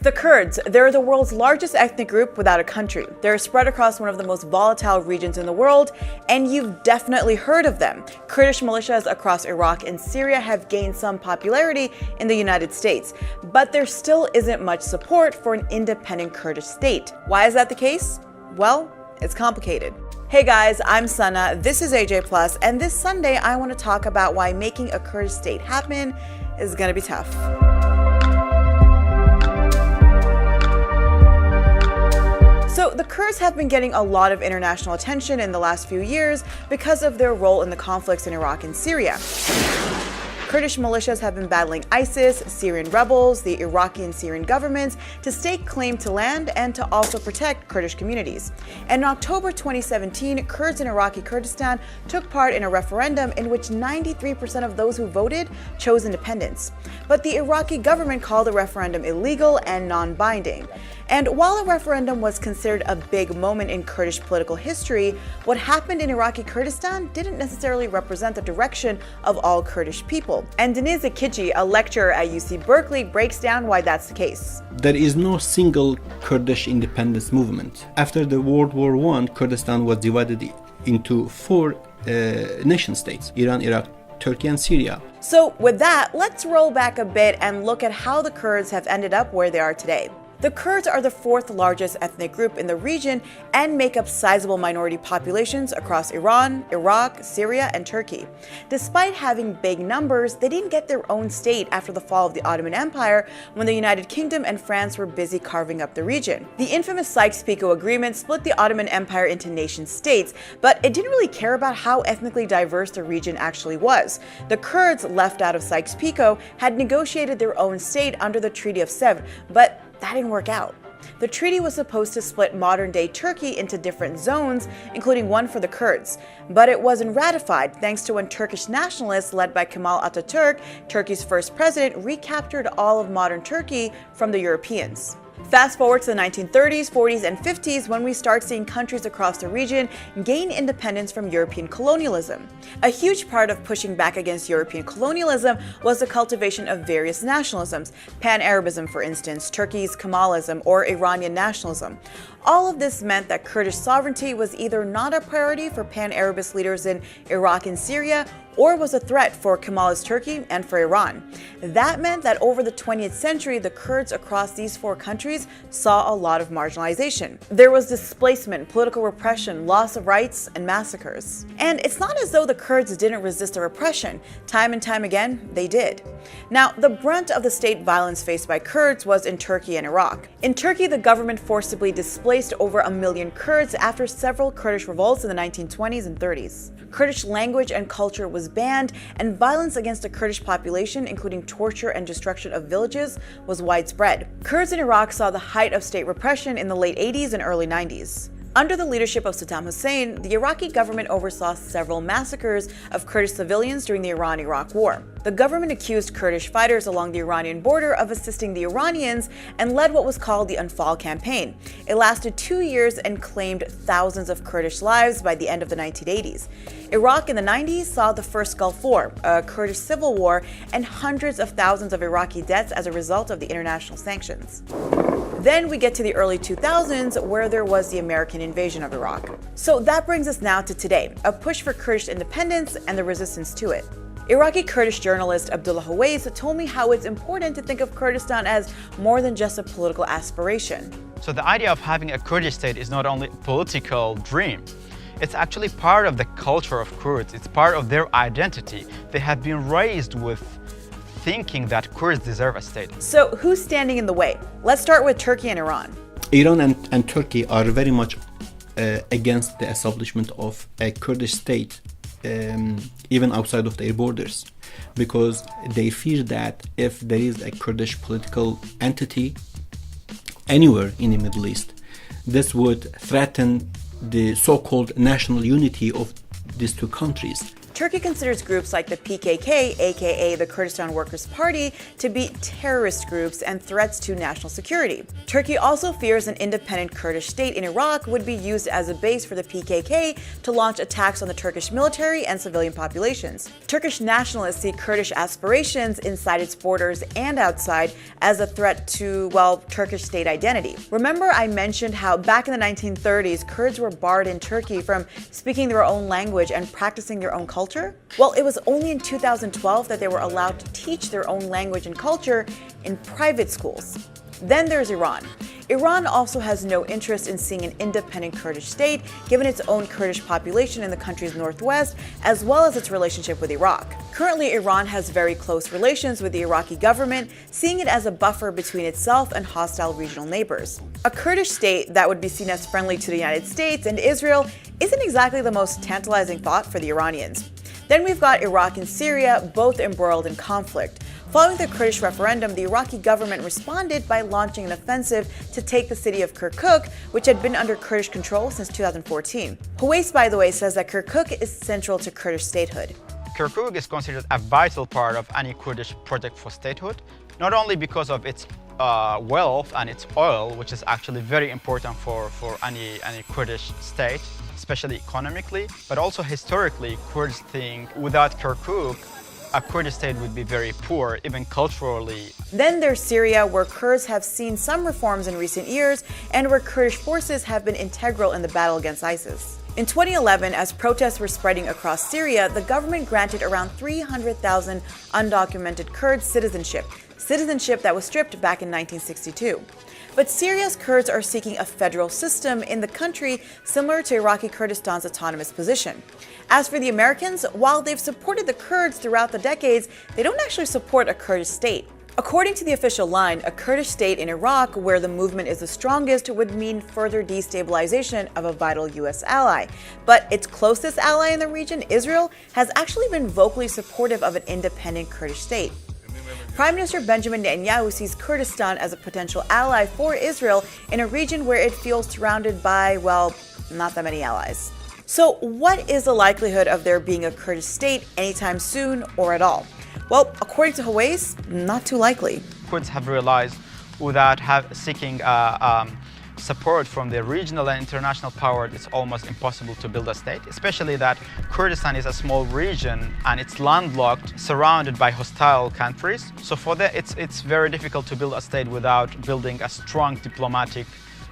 The Kurds, they're the world's largest ethnic group without a country. They're spread across one of the most volatile regions in the world, and you've definitely heard of them. Kurdish militias across Iraq and Syria have gained some popularity in the United States, but there still isn't much support for an independent Kurdish state. Why is that the case? Well, it's complicated. Hey guys, I'm Sana, this is AJ Plus, and this Sunday I want to talk about why making a Kurdish state happen is gonna be tough. So the Kurds have been getting a lot of international attention in the last few years because of their role in the conflicts in Iraq and Syria. Kurdish militias have been battling ISIS, Syrian rebels, the Iraqi and Syrian governments to stake claim to land and to also protect Kurdish communities. And in October 2017, Kurds in Iraqi Kurdistan took part in a referendum in which 93% of those who voted chose independence. But the Iraqi government called the referendum illegal and non-binding. And while a referendum was considered a big moment in Kurdish political history, what happened in Iraqi Kurdistan didn't necessarily represent the direction of all Kurdish people. And Deniz Akici, a lecturer at UC Berkeley, breaks down why that's the case. There is no single Kurdish independence movement. After the World War I, Kurdistan was divided into four nation states: Iran, Iraq, Turkey, and Syria. So with that, let's roll back a bit and look at how the Kurds have ended up where they are today. The Kurds are the fourth largest ethnic group in the region and make up sizable minority populations across Iran, Iraq, Syria, and Turkey. Despite having big numbers, they didn't get their own state after the fall of the Ottoman Empire when the United Kingdom and France were busy carving up the region. The infamous Sykes-Picot Agreement split the Ottoman Empire into nation states, but it didn't really care about how ethnically diverse the region actually was. The Kurds, left out of Sykes-Picot, had negotiated their own state under the Treaty of Sèvres, but that didn't work out. The treaty was supposed to split modern-day Turkey into different zones, including one for the Kurds. But it wasn't ratified thanks to when Turkish nationalists led by Kemal Atatürk, Turkey's first president, recaptured all of modern Turkey from the Europeans. Fast forward to the 1930s, 40s, and 50s when we start seeing countries across the region gain independence from European colonialism. A huge part of pushing back against European colonialism was the cultivation of various nationalisms, Pan-Arabism for instance, Turkey's Kemalism, or Iranian nationalism. All of this meant that Kurdish sovereignty was either not a priority for Pan-Arabist leaders in Iraq and Syria, or was a threat for Kemalist Turkey and for Iran. That meant that over the 20th century, the Kurds across these four countries saw a lot of marginalization. There was displacement, political repression, loss of rights, and massacres. And it's not as though the Kurds didn't resist the repression. Time and time again, they did. Now, the brunt of the state violence faced by Kurds was in Turkey and Iraq. In Turkey, the government forcibly displaced over 1 million Kurds after several Kurdish revolts in the 1920s and 30s. Kurdish language and culture was banned, and violence against the Kurdish population, including torture and destruction of villages, was widespread. Kurds in Iraq saw the height of state repression in the late 80s and early 90s. Under the leadership of Saddam Hussein, the Iraqi government oversaw several massacres of Kurdish civilians during the Iran-Iraq War. The government accused Kurdish fighters along the Iranian border of assisting the Iranians and led what was called the Unfall campaign. It lasted 2 years and claimed thousands of Kurdish lives by the end of the 1980s. Iraq in the 90s saw the first Gulf War, a Kurdish civil war, and hundreds of thousands of Iraqi deaths as a result of the international sanctions. Then we get to the early 2000s, where there was the American invasion of Iraq. So that brings us now to today, a push for Kurdish independence and the resistance to it. Iraqi Kurdish journalist Abdullah Hawais told me how it's important to think of Kurdistan as more than just a political aspiration. So the idea of having a Kurdish state is not only a political dream, it's actually part of the culture of Kurds. It's part of their identity. They have been raised with thinking that Kurds deserve a state. So who's standing in the way? Let's start with Turkey and Iran. Iran and Turkey are very much against the establishment of a Kurdish state, even outside of their borders, because they fear that if there is a Kurdish political entity anywhere in the Middle East, this would threaten the so-called national unity of these two countries. Turkey considers groups like the PKK, aka the Kurdistan Workers' Party, to be terrorist groups and threats to national security. Turkey also fears an independent Kurdish state in Iraq would be used as a base for the PKK to launch attacks on the Turkish military and civilian populations. Turkish nationalists see Kurdish aspirations inside its borders and outside as a threat to, well, Turkish state identity. Remember I mentioned how back in the 1930s, Kurds were barred in Turkey from speaking their own language and practicing their own culture? Well, it was only in 2012 that they were allowed to teach their own language and culture in private schools. Then there's Iran. Iran also has no interest in seeing an independent Kurdish state, given its own Kurdish population in the country's northwest, as well as its relationship with Iraq. Currently, Iran has very close relations with the Iraqi government, seeing it as a buffer between itself and hostile regional neighbors. A Kurdish state that would be seen as friendly to the United States and Israel isn't exactly the most tantalizing thought for the Iranians. Then we've got Iraq and Syria, both embroiled in conflict. Following the Kurdish referendum, the Iraqi government responded by launching an offensive to take the city of Kirkuk, which had been under Kurdish control since 2014. Huwais, by the way, says that Kirkuk is central to Kurdish statehood. Kirkuk is considered a vital part of any Kurdish project for statehood, not only because of its wealth and its oil, which is actually very important for any Kurdish state, especially economically, but also historically, Kurds think without Kirkuk, a Kurdish state would be very poor, even culturally. Then there's Syria, where Kurds have seen some reforms in recent years and where Kurdish forces have been integral in the battle against ISIS. In 2011, as protests were spreading across Syria, the government granted around 300,000 undocumented Kurds citizenship that was stripped back in 1962. But Syria's Kurds are seeking a federal system in the country similar to Iraqi Kurdistan's autonomous position. As for the Americans, while they've supported the Kurds throughout the decades, they don't actually support a Kurdish state. According to the official line, a Kurdish state in Iraq, where the movement is the strongest, would mean further destabilization of a vital U.S. ally. But its closest ally in the region, Israel, has actually been vocally supportive of an independent Kurdish state. Prime Minister Benjamin Netanyahu sees Kurdistan as a potential ally for Israel in a region where it feels surrounded by, well, not that many allies. So what is the likelihood of there being a Kurdish state anytime soon or at all? Well, according to Huwais, not too likely. Kurds have realized without seeking support from the regional and international power, it's almost impossible to build a state, especially that Kurdistan is a small region and it's landlocked, surrounded by hostile countries. So for that, it's very difficult to build a state without building a strong diplomatic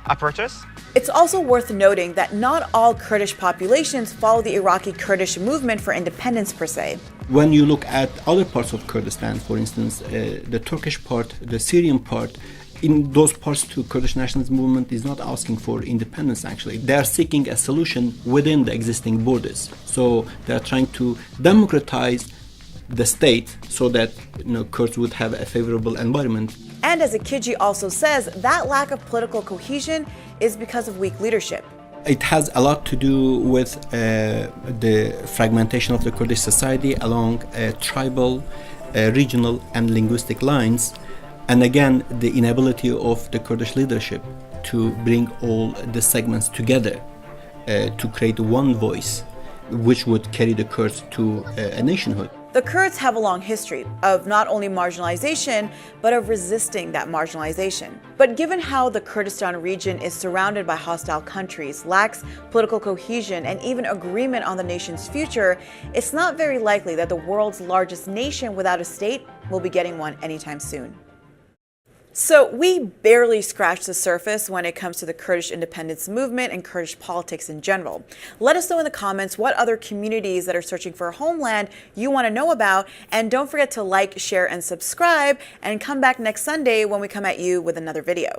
apparatus. It's also worth noting that not all Kurdish populations follow the Iraqi Kurdish movement for independence per se. When you look at other parts of Kurdistan, for instance, the Turkish part, the Syrian part, in those parts too, Kurdish nationalist movement is not asking for independence actually. They are seeking a solution within the existing borders. So they are trying to democratize the state so that Kurds would have a favorable environment. And as Akiji also says, that lack of political cohesion is because of weak leadership. It has a lot to do with the fragmentation of the Kurdish society along tribal, regional and linguistic lines. And again, the inability of the Kurdish leadership to bring all the segments together to create one voice, which would carry the Kurds to a nationhood. The Kurds have a long history of not only marginalization, but of resisting that marginalization. But given how the Kurdistan region is surrounded by hostile countries, lacks political cohesion, and even agreement on the nation's future, it's not very likely that the world's largest nation without a state will be getting one anytime soon. So we barely scratched the surface when it comes to the Kurdish independence movement and Kurdish politics in general. Let us know in the comments what other communities that are searching for a homeland you want to know about, and don't forget to like, share, and subscribe, and come back next Sunday when we come at you with another video.